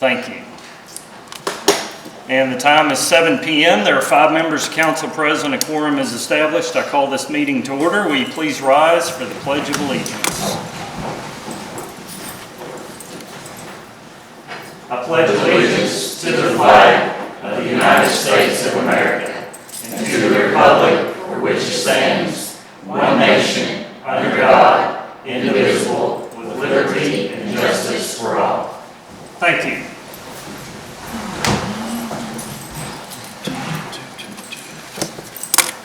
Thank you. And the time is 7 p.m. There are 5 members of council present. A quorum is established. I call this meeting to order. Will you please rise for the Pledge of Allegiance? I pledge allegiance to the flag of the United States of America and to the republic for which it stands, one nation, under God, indivisible, with liberty and justice for all. Thank you.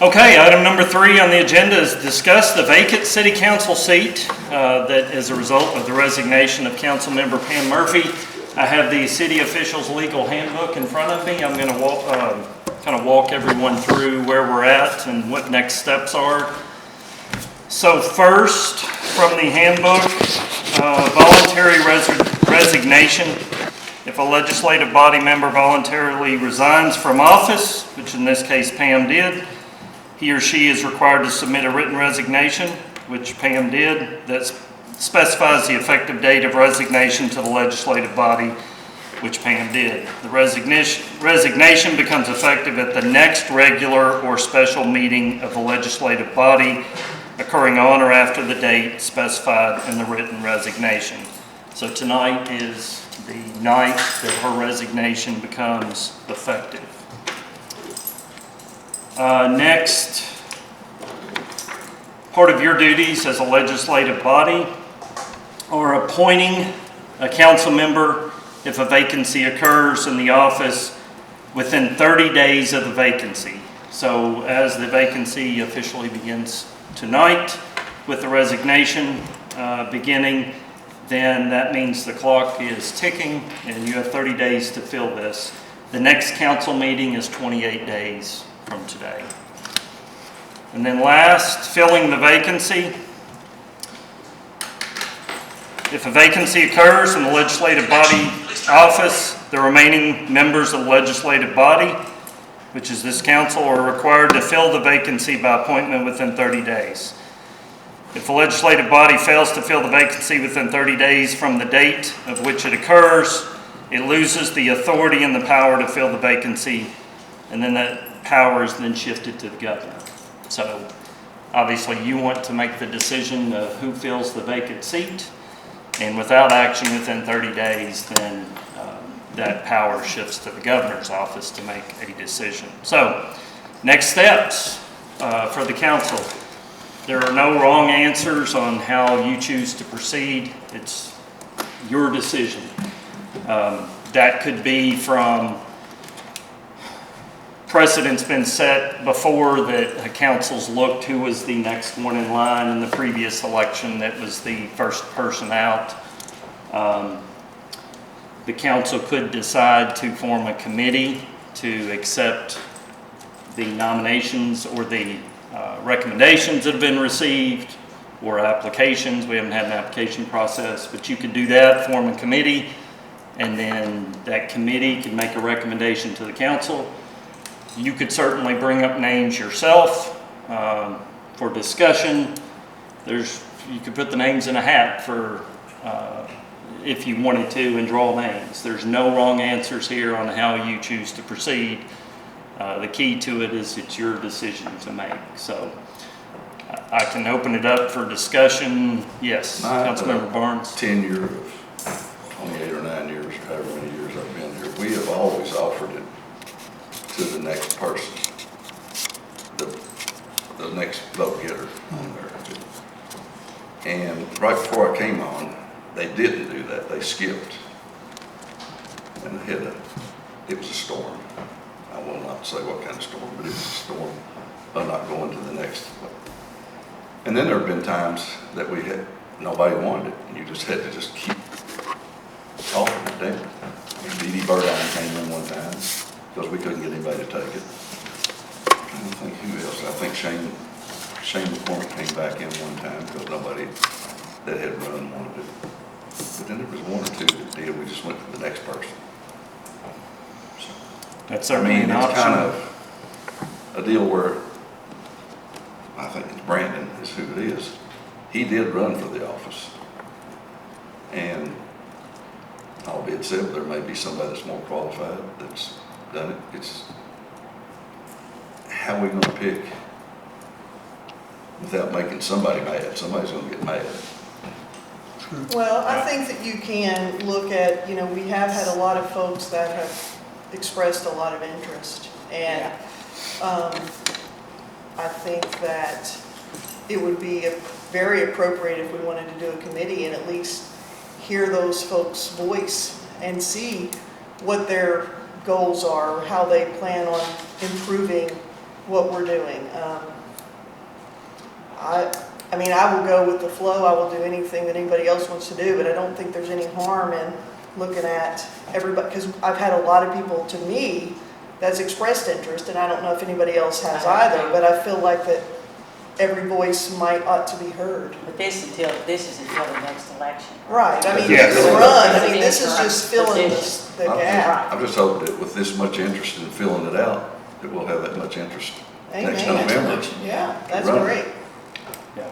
Okay, item number 3 on the agenda is discuss the vacant city council seat that is a result of the resignation of Councilmember Pam Murphy. I have the city officials legal handbook in front of me. I'm going to kind of walk everyone through where we're at and what next steps are. So first, from the handbook, voluntary resignation. If a legislative body member voluntarily resigns from office, which in this case Pam did, he or she is required to submit a written resignation, which Pam did, that specifies the effective date of resignation to the legislative body, which Pam did. The resignation becomes effective at the next regular or special meeting of the legislative body occurring on or after the date specified in the written resignation. So tonight is the night that her resignation becomes effective. Next, part of your duties as a legislative body are appointing a council member if a vacancy occurs in the office within 30 days of the vacancy. So as the vacancy officially begins tonight with the resignation beginning, then that means the clock is ticking and you have 30 days to fill this. The next council meeting is 28 days from today. And then last, filling the vacancy. If a vacancy occurs in the legislative body office, the remaining members of the legislative body, which is this council, are required to fill the vacancy by appointment within 30 days. If the legislative body fails to fill the vacancy within 30 days from the date of which it occurs, it loses the authority and the power to fill the vacancy, and then that power is then shifted to the governor. So obviously you want to make the decision of who fills the vacant seat, and without action within 30 days, then that power shifts to the governor's office to make a decision. So next steps for the council. There are no wrong answers on how you choose to proceed. It's your decision. That could be from precedent's been set before that the council's looked who was the next one in line in the previous election that was the first person out. The council could decide to form a committee to accept the nominations or the recommendations that have been received, or applications. We haven't had an application process, but you could do that, form a committee, and then that committee can make a recommendation to the council. You could certainly bring up names yourself for discussion. You could put the names in a hat for if you wanted to and draw names. There's no wrong answers here on how you choose to proceed. The key to it is it's your decision to make. So I can open it up for discussion. Yes, Councilmember Barnes. Tenure of 28 or 9 years, or however many years I've been here, we have always offered it to the next person, the next vote getter on there. And right before I came on, they didn't do that. They skipped. And it was a storm. I will not say what kind of storm, but it was a storm of not going to the next. And then there have been times that nobody wanted it, and you just had to just keep talking it down. Dee Dee Burdine came in one time because we couldn't get anybody to take it. I don't think who else. I think Shane McCormick came back in one time because nobody that had run wanted it. But then there was one or two that did. We just went to the next person. So, That's certainly an option. It's kind of a deal where I think it's Brandon is who it is. He did run for the office, and albeit had said, there may be somebody that's more qualified that's done it. It's, how are we gonna pick without making somebody mad? Somebody's gonna get mad. Well, I think that you can look at, you know, we have had a lot of folks that have expressed a lot of interest. And I think that it would be very appropriate if we wanted to do a committee and at least hear those folks' voice and see what their goals are, or how they plan on improving what we're doing. I mean, I will go with the flow. I will do anything that anybody else wants to do, but I don't think there's any harm in looking at everybody, because I've had a lot of people, to me, that's expressed interest, and I don't know if anybody else has either, but I feel like that every voice ought to be heard. But this is until the next election. Right, I mean, Yes. you can run, I mean, this is just filling the gap. I just hope that with this much interest in filling it out, that we'll have that much interest next Amen. November. Yeah, that's Run. great. Yeah.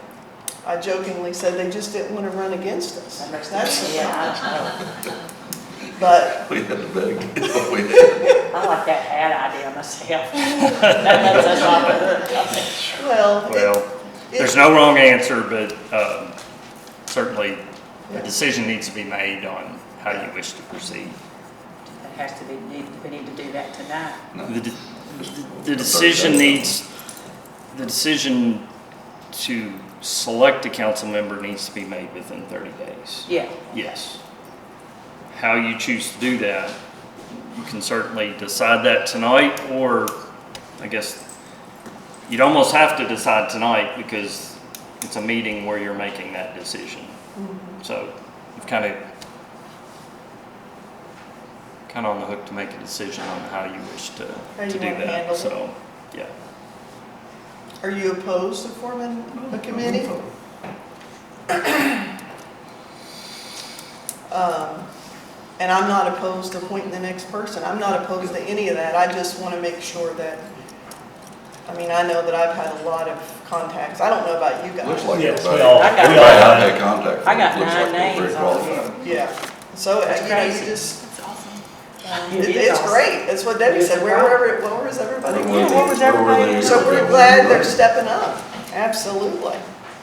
I jokingly said they just didn't want to run against us. That's the problem. I know. But, We had to beg. We had- I like that hat idea myself. That lets us off the hook. well, Well, there's no wrong answer, but certainly a Yeah. decision needs to be made on how you wish to proceed. It has to be, we need to do that tonight. No, The de- just The 30 decision days. needs, the decision to select a council member needs to be made within 30 days. Yeah, Yes. How you choose to do that, you can certainly decide that tonight, or I guess you'd almost have to decide tonight because it's a meeting where you're making that decision. So you've kind of on the hook to make a decision on how you wish to How you do wanna that. handle it. So, yeah. are you opposed to forming a committee? And I'm not opposed to appointing the next person. I'm not opposed to any of that. I just want to make sure that, I mean, I know that I've had a lot of contacts. I don't know about you Looks guys. like Yes, everybody. we all- I got- Everybody I've had contact with, I got looks like 9 they're very names on qualified. Yeah. So, That's you know, you crazy. just, That's awesome. It is it's awesome. great. That's what Debbie It is said. Where was everybody? Where were Yeah, they? what was Where were everybody they? doing? So we're glad they're stepping up. Absolutely.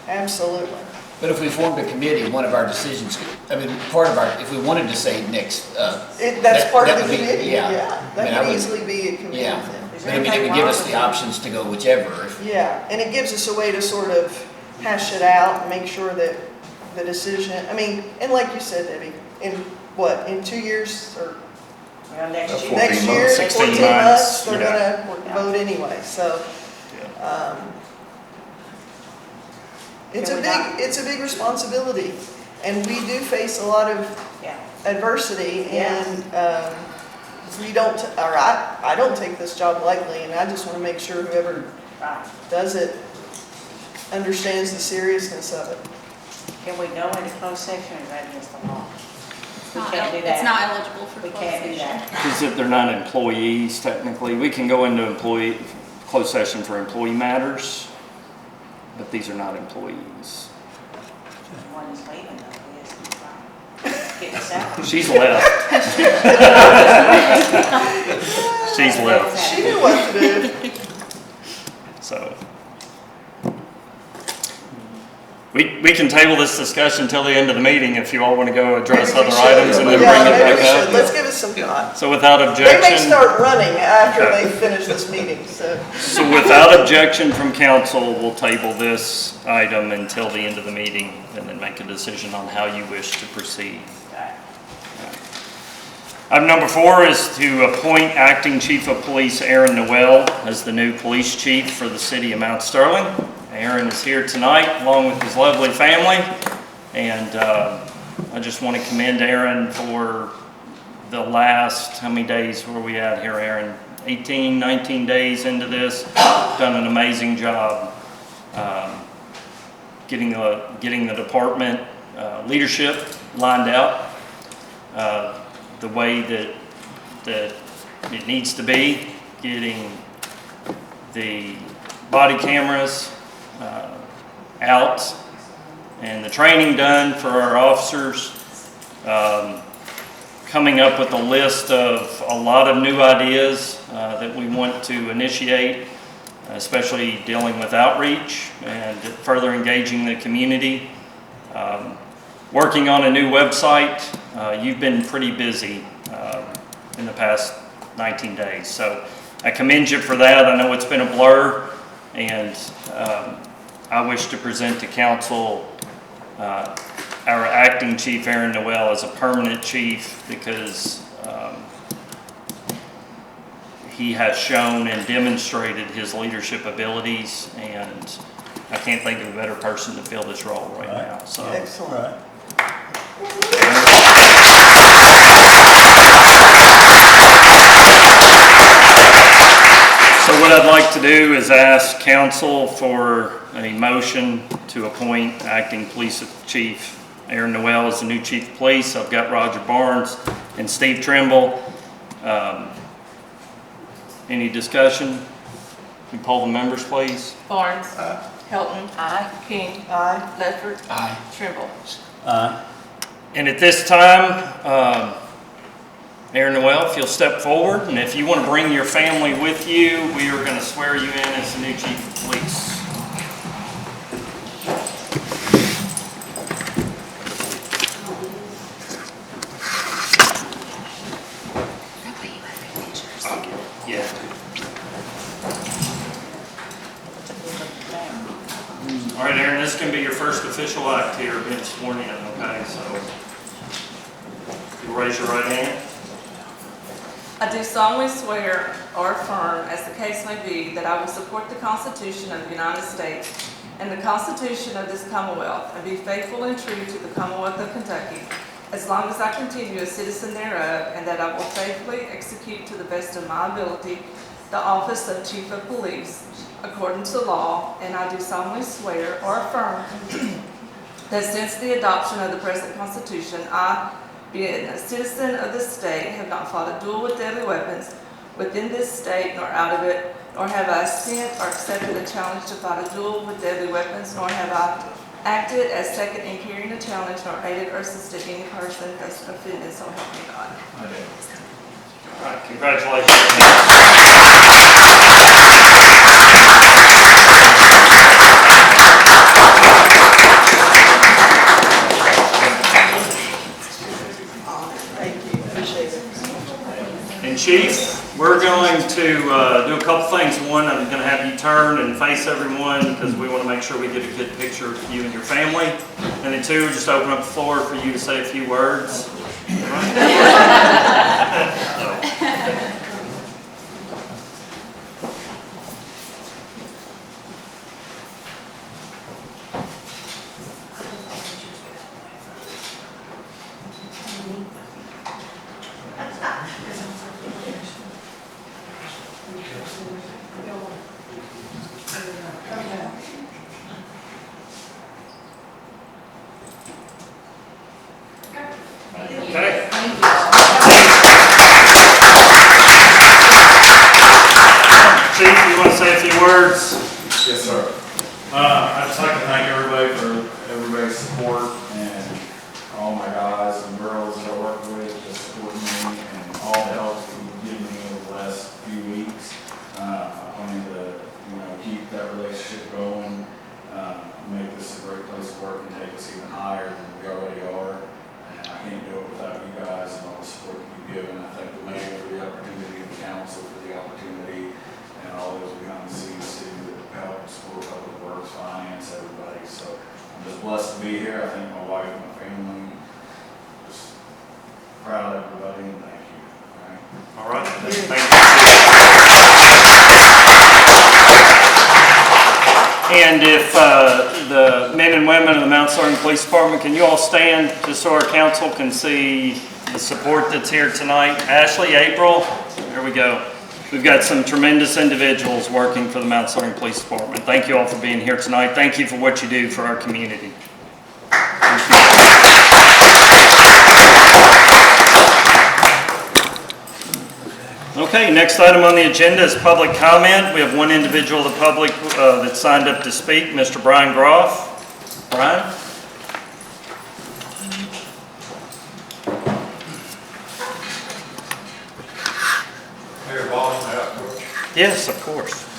Absolutely. But if we formed a committee, one of our decisions, I mean, part of our, if we wanted to say next, That's That- part of that the would be- committee, yeah. yeah. I mean, That I could would- easily be a committee yeah. thing. But I mean, it would give us the options to go whichever. If- Yeah, and it gives us a way to sort of hash it out and make sure that the decision, I mean, and like you said, Debbie, in 2 years or Well, next That's year. 14 next year, months. 16 14 months, months, they're yeah. gonna vote anyway, so. It's a big responsibility, and we do face a lot of Yeah, adversity, Yeah. and we don't, or I don't take this job lightly, and I just want to make sure whoever right. does it understands the seriousness of it. Can we go into closed section or is that against the law? It's We not can't do el- that. It's not eligible for We closed can't do session. that. Because if they're not employees technically, we can go into closed session for employee matters, but these are not employees. One is leaving though, he is. Getting salary. She's left. She's left, She knew what to do. so. We can table this discussion till the end of the meeting if you all want to go address Maybe we other should. items and then Yeah, bring it maybe we back should. up. Let's give it some thought. So without They may objection, start running after Okay. they finish this meeting, so. so without objection from council, we'll table this item until the end of the meeting and then make a decision on how you wish to proceed. Right. Item number 4 is to appoint Acting Chief of Police Aaron Noel as the new police chief for the city of Mount Sterling. Aaron is here tonight along with his lovely family, and I just want to commend Aaron for the last, how many days were we at here, Aaron? 18, 19 days into this, done an amazing job getting the department leadership lined out the way that it needs to be, getting the body cameras out and the training done for our officers, coming up with a list of a lot of new ideas that we want to initiate, especially dealing with outreach and further engaging the community. Working on a new website. You've been pretty busy in the past 19 days, so I commend you for that. I know it's been a blur, and I wish to present to council our acting chief, Aaron Noel, as a permanent chief, because he has shown and demonstrated his leadership abilities, and I can't think of a better person to fill this role right now. So, Excellent. so what I'd like to do is ask council for a motion to appoint acting police chief Aaron Noel as the new chief of police. I've got Roger Barnes and Steve Trimble. Any discussion? Can you poll the members, please? Barnes. Hilton. Aye. King. Aye. Ledford. Aye. Trimble. And at this time, Aaron Noel, if you'll step forward, and if you want to bring your family with you, we are going to swear you in as the new chief of police. Yeah. All right, Aaron, this can be your first official act here, being sworn in, okay? So, you raise your right hand. I do solemnly swear or affirm, as the case may be, that I will support the Constitution of the United States and the Constitution of this Commonwealth, and be faithful and true to the Commonwealth of Kentucky, as long as I continue a citizen thereof, and that I will faithfully execute to the best of my ability the office of Chief of Police, according to law, and I do solemnly swear or affirm that since the adoption of the present Constitution, I, being a citizen of this state, have not fought a duel with deadly weapons within this state nor out of it, nor have I sent or accepted a challenge to fight a duel with deadly weapons, nor have I acted as second in carrying a challenge, nor aided or assisted any person as offended, so help me God. All right, congratulations. Thank you, appreciate it. And Chief, we're going to do a couple things. One, I'm going to have you turn and face everyone because we want to make sure we get a good picture of you and your family. And then two, just open up the floor for you to say a few words. All right? Okay. Chief, you want to say a few words? Yes, sir. I'd just like to thank everybody for everybody's support and all my guys and girls that I work with that support me and all the help that you've given me over the last few weeks. I plan to, keep that relationship going, make this a great place to work and take us even higher than we already are. And I can't do it without you guys and all the support that you've given. I thank the mayor for the opportunity, the council for the opportunity, and all those behind the scenes too that help support public works, finance, everybody. So I'm just blessed to be here. I thank my wife and my family. Just proud of everybody and thank you. All right. All right. Thank you. And if the men and women of the Mount Sterling Police Department, can you all stand just so our council can see the support that's here tonight? Ashley, April, there we go. We've got some tremendous individuals working for the Mount Sterling Police Department. Thank you all for being here tonight. Thank you for what you do for our community. Okay, next item on the agenda is public comment. We have one individual of the public that signed up to speak, Mr. Brian Groff. Brian? Yes, of course.